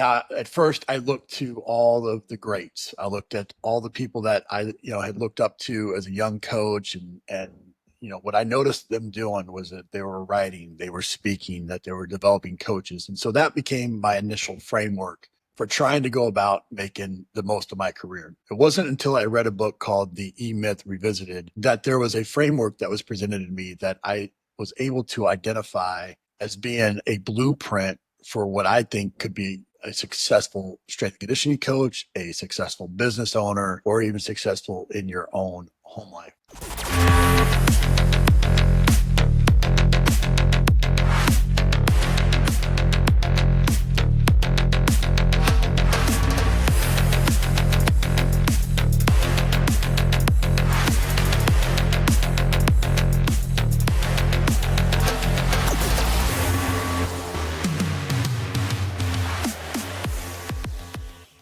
Now, at first, I looked to all of the greats. I looked at all the people that I had looked up to as a young coach, and what I noticed them doing was that they were writing, they were speaking, that they were developing coaches, and so that became my initial framework for trying to go about making the most of my career. It wasn't until I read a book called The E-Myth Revisited that there was a framework that was presented to me that I was able to identify as being a blueprint for what I think could be a successful strength and conditioning coach, a successful business owner, or even successful in your own home life.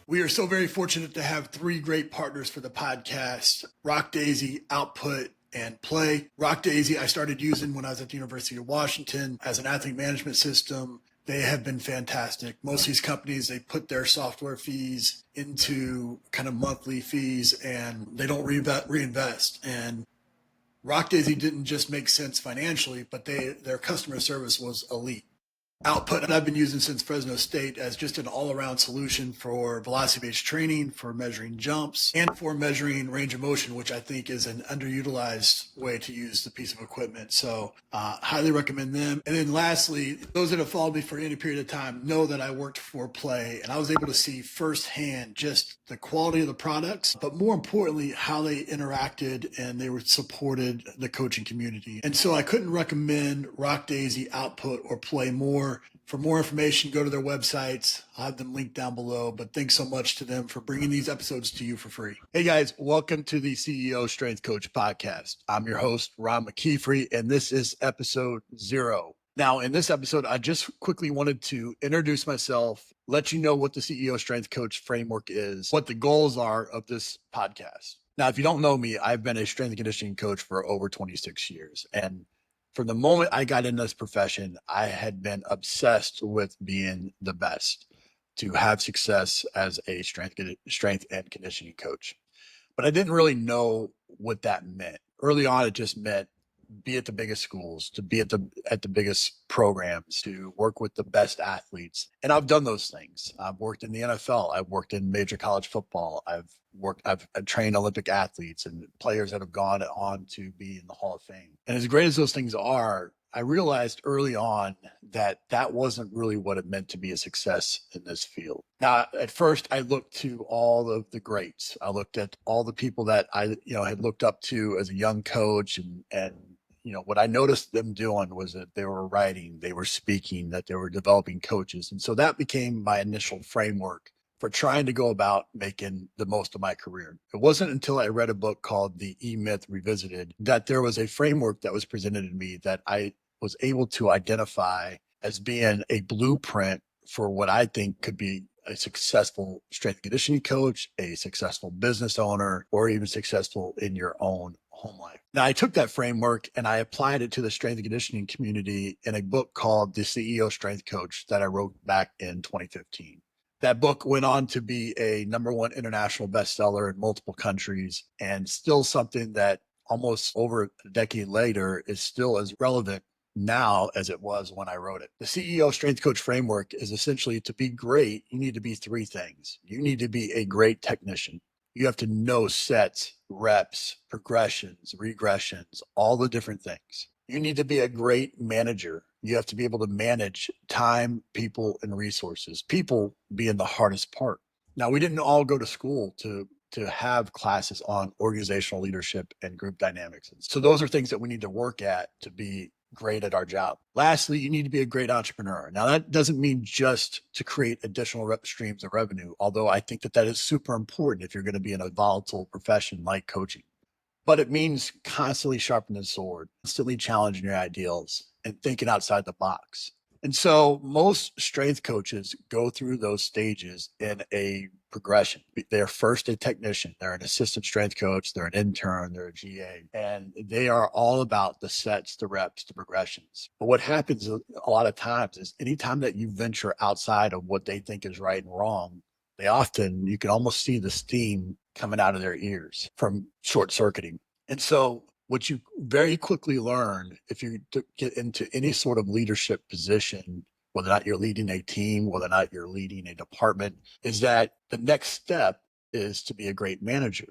We are so very fortunate to have three great partners for the podcast: Rock Daisy, Output, and Play. Rock Daisy, I started using when I was at the University of Washington as an athlete management system. They have been fantastic. Most of these companies, they put their software fees into kind of monthly fees and they don't reinvest. And Rock Daisy didn't just make sense financially, but their customer service was elite. Output, and I've been using since Fresno State as just an all-around solution for velocity-based training, for measuring jumps, and for measuring range of motion, which I think is an underutilized way to use the piece of equipment. So highly recommend them. And then lastly, those that have followed me for any period of time know that I worked for Play, and I was able to see firsthand just the quality of the products, but more importantly, how they interacted and they were supported the coaching community. And so I couldn't recommend Rock Daisy, Output, or Play more. For more information, go to their websites. I'll have them linked down below. But thanks so much to them for bringing these episodes to you for free. Hey guys, welcome to the CEO Strength Coach Podcast. I'm your host, Ron McKeefery, and this is episode 0. Now, in this episode, I just quickly wanted to introduce myself, let you know what the CEO Strength Coach framework is, what the goals are of this podcast. Now, if you don't know me, I've been a strength and conditioning coach for over 26 years. And from the moment I got in this profession, I had been obsessed with being the best, to have success as a strength and conditioning coach. But I didn't really know what that meant. Early on, it just meant be at the biggest schools, to be at the biggest programs, to work with the best athletes. And I've done those things. I've worked in the NFL. I've worked in major college football. I've trained Olympic athletes and players that have gone on to be in the Hall of Fame. And as great as those things are, I realized early on that that wasn't really what it meant to be a success in this field. Now, at first, I looked to all of the greats. I looked at all the people that I had looked up to as a young coach, and what I noticed them doing was that they were writing, they were speaking, that they were developing coaches. And so that became my initial framework for trying to go about making the most of my career. It wasn't until I read a book called The E-Myth Revisited that there was a framework that was presented to me that I was able to identify as being a blueprint for what I think could be a successful strength and conditioning coach, a successful business owner, or even successful in your own home life. Now, I took that framework and I applied it to the strength and conditioning community in a book called The CEO Strength Coach that I wrote back in 2015. That book went on to be a #1 international bestseller in multiple countries, and still something that almost over a decade later is still as relevant now as it was when I wrote it. The CEO Strength Coach framework is essentially, to be great, you need to be 3 things. You need to be a great technician. You have to know sets, reps, progressions, regressions, all the different things. You need to be a great manager. You have to be able to manage time, people, and resources. People being the hardest part. Now, we didn't all go to school to have classes on organizational leadership and group dynamics. So those are things that we need to work at to be great at our job. Lastly, you need to be a great entrepreneur. Now, that doesn't mean just to create additional streams of revenue, although I think that is super important if you're going to be in a volatile profession like coaching. But it means constantly sharpening the sword, constantly challenging your ideals, and thinking outside the box. And so most strength coaches go through those stages in a progression. They're first a technician, they're an assistant strength coach, they're an intern, they're a GA, and they are all about the sets, the reps, the progressions. But what happens a lot of times is anytime that you venture outside of what they think is right and wrong, they often, you can almost see the steam coming out of their ears from short circuiting. And so what you very quickly learn if you get into any sort of leadership position, whether or not you're leading a team, whether or not you're leading a department, is that the next step is to be a great manager,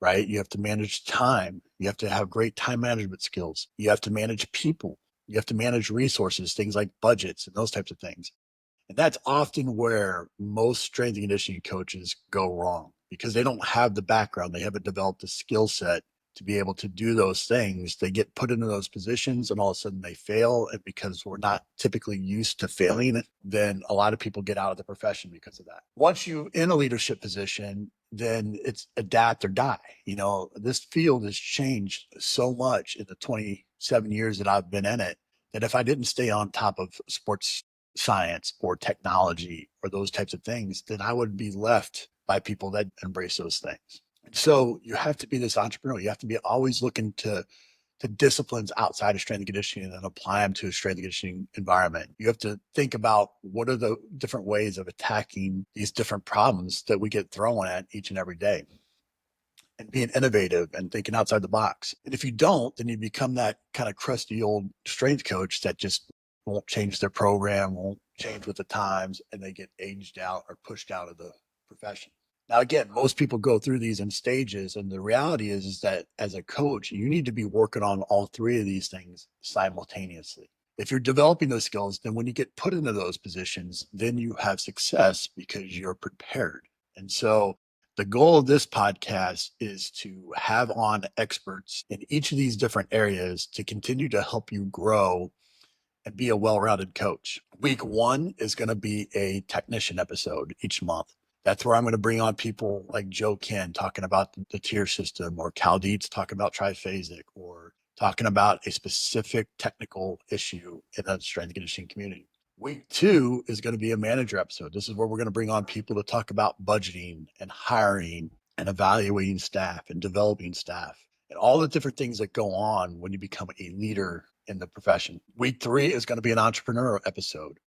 right? You have to manage time. You have to have great time management skills. You have to manage people. You have to manage resources, things like budgets and those types of things. And that's often where most strength and conditioning coaches go wrong because they don't have the background. They haven't developed the skill set to be able to do those things. They get put into those positions and all of a sudden they fail. And because we're not typically used to failing, then a lot of people get out of the profession because of that. Once you're in a leadership position, then it's adapt or die. You know, this field has changed so much in the 27 years that I've been in it that if I didn't stay on top of sports science or technology or those types of things, then I would be left by people that embrace those things. So you have to be this entrepreneur. You have to be always looking to disciplines outside of strength and conditioning and apply them to a strength and conditioning environment. You have to think about what are the different ways of attacking these different problems that we get thrown at each and every day and being innovative and thinking outside the box. And if you don't, then you become that kind of crusty old strength coach that just won't change their program, won't change with the times, and they get aged out or pushed out of the profession. Now, again, most people go through these in stages. And the reality is that as a coach, you need to be working on all three of these things simultaneously. If you're developing those skills, then when you get put into those positions, then you have success because you're prepared. And so the goal of this podcast is to have on experts in each of these different areas to continue to help you grow and be a well-rounded coach. Week 1 is going to be a technician episode each month. That's where I'm going to bring on people like Joe Ken talking about the tier system, or Cal Dietz talking about triphasic, or talking about a specific technical issue in the strength and conditioning community. Week 2 is going to be a manager episode. This is where we're going to bring on people to talk about budgeting and hiring and evaluating staff and developing staff and all the different things that go on when you become a leader in the profession. Week 3 is going to be an entrepreneurial episode.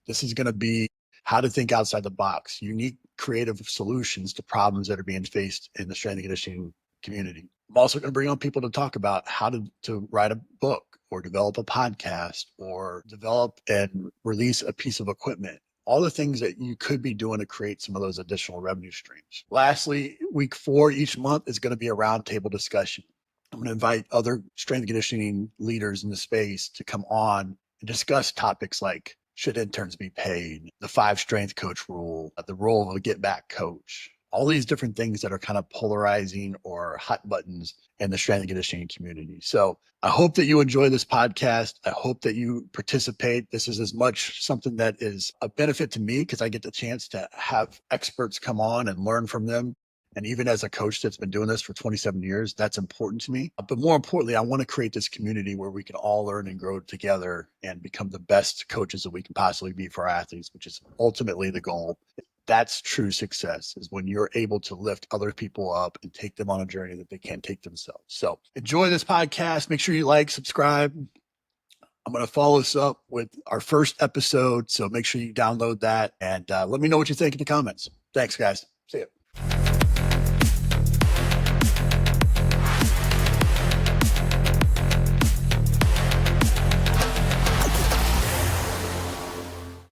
This is going to be how to think outside the box, unique creative solutions to problems that are being faced in the strength and conditioning community. I'm also going to bring on people to talk about how to write a book or develop a podcast or develop and release a piece of equipment. All the things that you could be doing to create some of those additional revenue streams. Lastly, week 4 each month is going to be a roundtable discussion. I'm going to invite other strength and conditioning leaders in the space to come on and discuss topics like should interns be paid, the 5 strength coach rule, the role of a get back coach, all these different things that are kind of polarizing or hot buttons in the strength and conditioning community. So I hope that you enjoy this podcast. I hope that you participate. This is as much something that is a benefit to me because I get the chance to have experts come on and learn from them. And even as a coach that's been doing this for 27 years, that's important to me. But more importantly, I want to create this community where we can all learn and grow together and become the best coaches that we can possibly be for our athletes, which is ultimately the goal. That's true success, is when you're able to lift other people up and take them on a journey that they can't take themselves. So enjoy this podcast. Make sure you like, subscribe. I'm going to follow this up with our first episode. So make sure you download that and let me know what you think in the comments. Thanks, guys. See you.